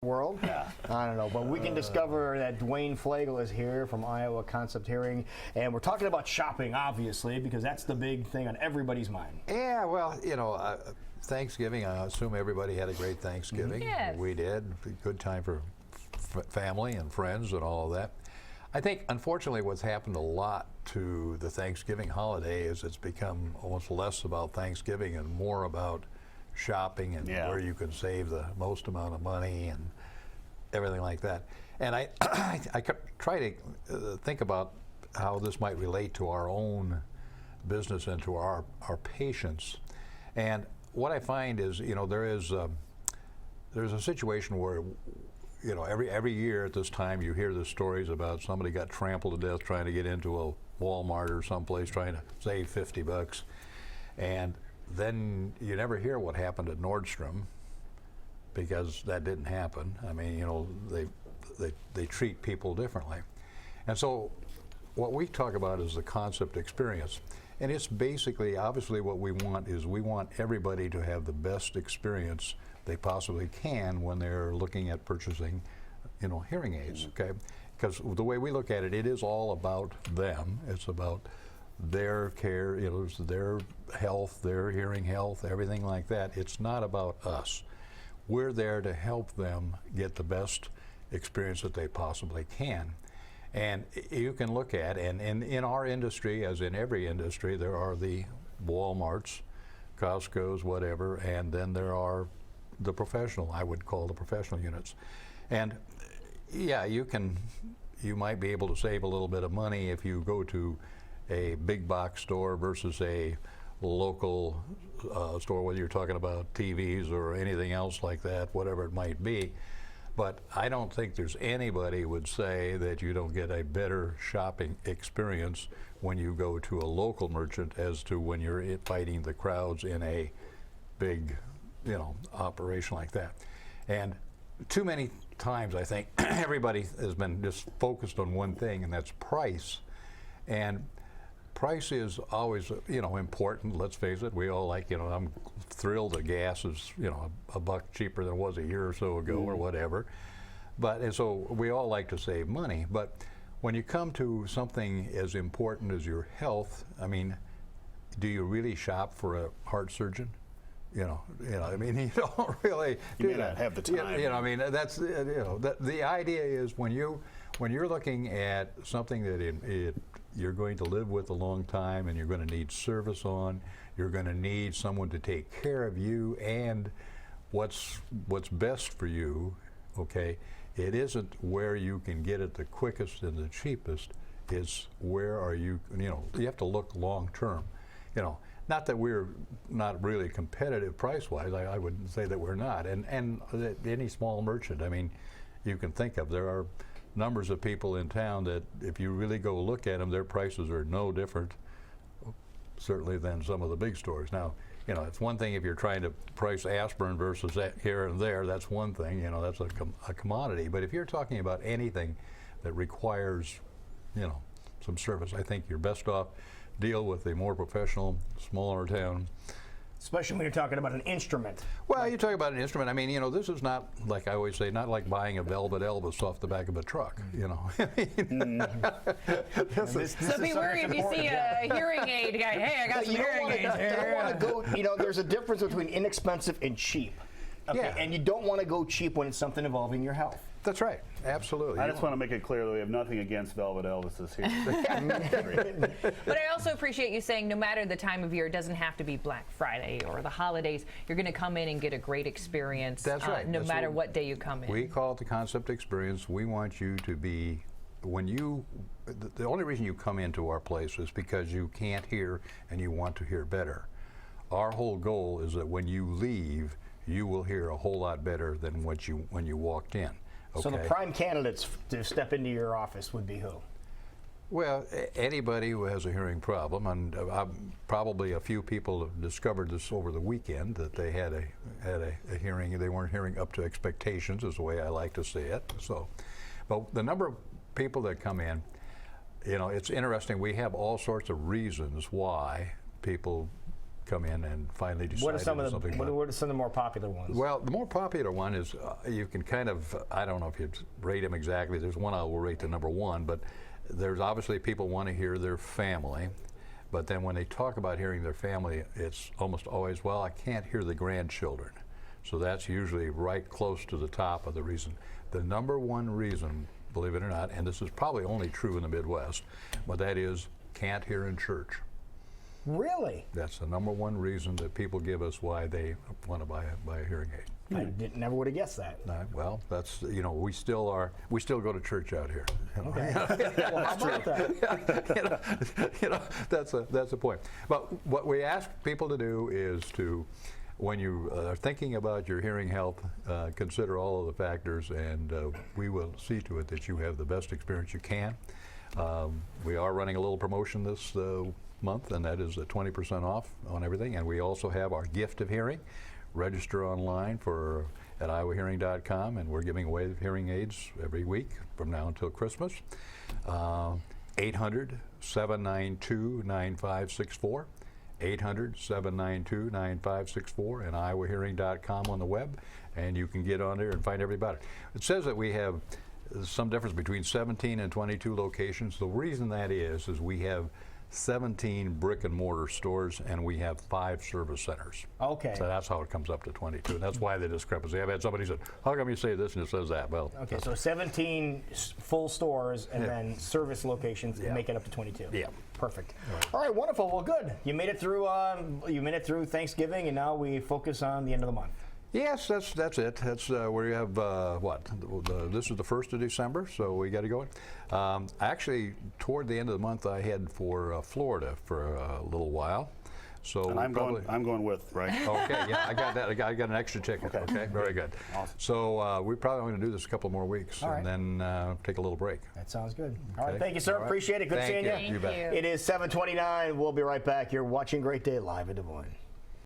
world. Yeah. I don't know, but we can discover that Duane is here from Iowa Concept Hearing, and we're talking about shopping, obviously, because that's the big thing on everybody's mind. Yeah, well, you know, Thanksgiving, I assume everybody had a great Thanksgiving. Yes. We did. Good time for family and friends and all of that. I think, unfortunately, what's happened a lot to the Thanksgiving holiday is it's become almost less about Thanksgiving and more about shopping and where you can save the most amount of money and everything like that. And I try to think about how this might relate to our own business and to our patients. And what I find is, you know, there's a situation where, you know, every year at this time you hear the stories about somebody got trampled to death trying to get into a Walmart or someplace trying to save $50, and then you never hear what happened at Nordstrom, because that didn't happen. I mean, you know, they treat people differently. And so what we talk about is the concept experience. And it's basically, obviously what we want is we want everybody to have the best experience they possibly can when they're looking at purchasing, you know, hearing aids, okay? Because the way we look at it, it is all about them. It's about their care, you know, it's their health, their hearing health, everything like that. It's not about us. We're there to help them get the best experience that they possibly can. And you can look at, and in our industry, as in every industry, there are the Walmarts, Costco's, whatever, and then there are the professional, I would call the professional units. And yeah, you might be able to save a little bit of money if you go to a big box store versus a local store, whether you're talking about TVs or anything else like that, whatever it might be. But I don't think there's anybody would say that you don't get a better shopping experience when you go to a local merchant as to when you're fighting the crowds in a big, you know, operation like that. And too many times, I think, everybody has been just focused on one thing, and that's price. And price is always, you know, important. Let's face it. We all like, you know, I'm thrilled that gas is, you know, a buck cheaper than it was a year or so ago or whatever. But, and so we all like to save money. But when you come to something as important as your health, I mean, do you really shop for a heart surgeon? You know, I mean, you don't really do that. You may not have the time. You know, I mean, that's, you know, the idea is when you're looking at something that you're going to live with a long time, and you're going to need service on, you're going to need someone to take care of you and what's best for you, okay? It isn't where you can get it the quickest and the cheapest. It's where are you, you know, you have to look long term. You know, not that we're not really competitive price-wise, I wouldn't say that we're not. And any small merchant, I mean, you can think of, there are numbers of people in town that if you really go look at them, their prices are no different, certainly, than some of the big stores. Now, you know, it's one thing if you're trying to price aspirin versus that here and there, that's one thing, you know, that's a commodity. But if you're talking about anything that requires, you know, some service, I think you're best off deal with a more professional, smaller town. Especially when you're talking about an instrument. Well, you talk about an instrument. I mean, you know, this is not, like I always say, not like buying a velvet Elvis off the back of a truck, you know. So be worried if you see a hearing aid guy, hey, I got some hearing aids. You don't want to go, you know, there's a difference between inexpensive and cheap. Okay? Yeah. And you don't want to go cheap when it's something involving your health. That's right. Absolutely. I just want to make it clear that we have nothing against Velvet Elvises here. But I also appreciate you saying no matter the time of year, it doesn't have to be Black Friday or the holidays. You're going to come in and get a great experience. That's right. No matter what day you come in. We call it the concept experience. We want you to be, the only reason you come into our place is because you can't hear and you want to hear better. Our whole goal is that when you leave, you will hear a whole lot better than when you walked in. Okay. So the prime candidates to step into your office would be who? Well, anybody who has a hearing problem, and probably a few people have discovered this over the weekend that they had a hearing, they weren't hearing up to expectations, is the way I like to say it. So, but the number of people that come in, you know, it's interesting. We have all sorts of reasons why people come in and finally decide What are some to do of the something. what are some of the more popular ones? Well, the more popular one is you can kind of, I don't know if you'd rate them exactly. There's one I will rate the number one, but there's obviously people want to hear their family. But then when they talk about hearing their family, it's almost always, well, I can't hear the grandchildren. So that's usually right close to the top of the reason. The number one reason, believe it or not, and this is probably only true in the Midwest, but that is can't hear in church. Really? That's the number one reason that people give us why they want to buy a hearing aid. I never would have guessed that. Well, that's, we still go to church out here. Okay. Well, how about that? That's the point. But what we ask people to do is to, when you are thinking about your hearing health, consider all of the factors, and we will see to it that you have the best experience you can. We are running a little promotion this month, and that is 20% off on everything. And we also have our gift of hearing. Register online at iowahearing.com, and we're giving away hearing aids every week from now until Christmas. 800-792-9564. 800-792-9564, and iowahearing.com on the web, and you can get on there and find everybody. It says that we have some difference between 17 and 22 locations. The reason that is we have 17 brick and mortar stores, and we have 5 service centers. Okay. So that's how it comes up to 22, and that's why the discrepancy. I've had somebody say, how come you say this and it says that? Well, Okay, so 17 full stores and then service locations make it up to 22. Yeah. Perfect. All right, wonderful. Well, good. You made it through. You made it through Thanksgiving, and now we focus on the end of the month. yes, that's it. That's where you have this is the 1st of December, so we got to go. Actually, toward the end of the month, I head for Florida for a little while. So And I'm going with, right? Okay, yeah, I got that. I got an extra ticket. Okay, very good. Awesome. So we're probably going to do this a couple more weeks, All and then take a little break. That sounds good. All right, Okay. thank you, sir. All right. Appreciate it. Good Thank seeing you. you. You bet. Thank you. It is 7:29. We'll be right back. You're watching Great Day live in Des Moines.